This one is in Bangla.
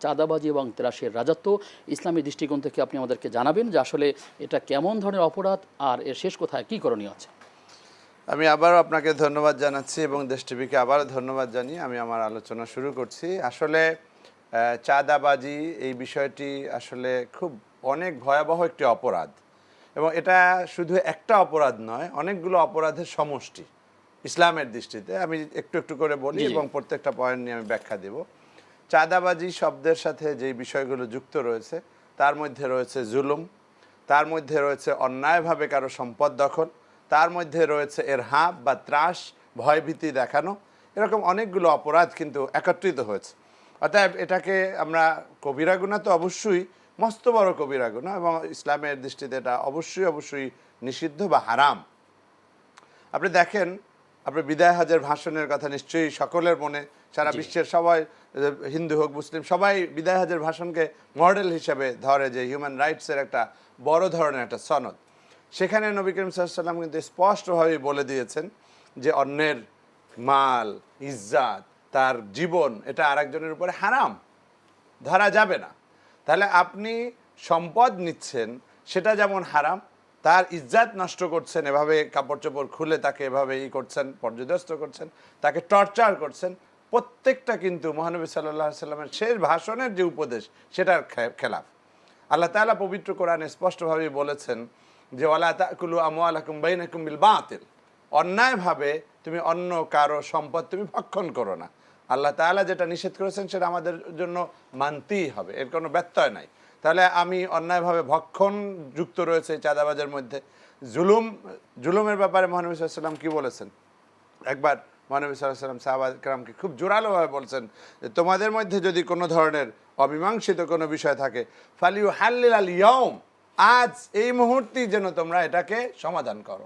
চাঁদাবাজি এবং ত্রাসের রাজত্ব ইসলামী দৃষ্টিকোণ থেকে আপনি আমাদেরকে জানাবেন যে আসলে এটা কেমন ধরনের অপরাধ আর এর শেষ কোথায়, কী করণীয় আছে? আমি আবারও আপনাকে ধন্যবাদ জানাচ্ছি এবং দেশ টিভিকে আবারও ধন্যবাদ জানিয়ে আমি আমার আলোচনা শুরু করছি। আসলে চাঁদাবাজি এই বিষয়টি আসলে খুব অনেক ভয়াবহ একটি অপরাধ এবং এটা শুধু একটা অপরাধ নয়, অনেকগুলো অপরাধের সমষ্টি ইসলামের দৃষ্টিতে। আমি একটু একটু করে বলি এবং প্রত্যেকটা পয়েন্ট নিয়ে আমি ব্যাখ্যা দেব। চাঁদাবাজি শব্দের সাথে যেই বিষয়গুলো যুক্ত রয়েছে তার মধ্যে রয়েছে জুলুম, তার মধ্যে রয়েছে অন্যায়ভাবে কারো সম্পদ দখল, তার মধ্যে রয়েছে এরহাব বা ত্রাস, ভয়ভীতি দেখানো, এরকম অনেকগুলো অপরাধ কিন্তু একত্রিত হয়েছে। অতএব এটাকে আমরা কবিরা গুনাহ তো অবশ্যই মস্ত বড় কবিরা গুনাহ এবং ইসলামের দৃষ্টিতে এটা অবশ্যই অবশ্যই নিষিদ্ধ বা হারাম। আপনি দেখেন, আপনি বিদায় হজের ভাষণের কথা নিশ্চয়ই সকলের মনে, সারা বিশ্বের সবাই, হিন্দু হোক মুসলিম, সবাই বিদায় হজের ভাষণকে মডেল হিসেবে ধরে যে হিউম্যান রাইটসের একটা বড় ধরনের একটা সনদ। সেখানে নবী করিম সাল্লাল্লাহু আলাইহি ওয়াসাল্লাম কিন্তু স্পষ্টভাবে বলে দিয়েছেন যে অন্যের মাল, ইজ্জাত, তার জীবন এটা আরেকজনের উপরে হারাম, ধরা যাবে না। তাহলে আপনি সম্পদ নিচ্ছেন, সেটা যেমন হারাম, তার ইজ্জাত নষ্ট করছেন, এভাবে কাপড় চোপড় খুলে তাকে এভাবে করছেন, পর্যদস্ত করছেন, তাকে টর্চার করছেন, প্রত্যেকটা কিন্তু মহানবী সাল্লাল্লাহু আলাইহি সাল্লামের শেষ ভাষণের যে উপদেশ সেটার খেলাফ। আল্লাহ তাআলা পবিত্র কোরআনে স্পষ্টভাবে বলেছেন যে ওয়ালা তাকুলু আমওয়ালাকুম বাইনাকুম বিল বাতিল, অন্যায়ভাবে তুমি অন্য কারো সম্পদ তুমি ভক্ষণ করো না। আল্লাহ তাআলা যেটা নিষেধ করেছেন সেটা আমাদের জন্য মানতেই হবে, এর কোনো ব্যত্যয় নাই। তাহলে আমি অন্যায়ভাবে ভক্ষণ যুক্ত রয়েছে চাঁদাবাজের মধ্যে। জুলুমের ব্যাপারে মহানবী সাল্লাল্লাহু আলাইহি ওয়াসাল্লাম কি বলেছেন? একবার মহানবী সাল্লাল্লাহু আলাইহি ওয়াসাল্লাম সাহাবা কেরামকে খুব জোরালোভাবে বলছেন যে তোমাদের মধ্যে যদি কোনো ধরনের অমীমাংসিত কোনো বিষয় থাকে ফালিউ হাল্লিল আল ইয়াউম, আজ এই মুহূর্তেই যেন তোমরা এটাকে সমাধান করো।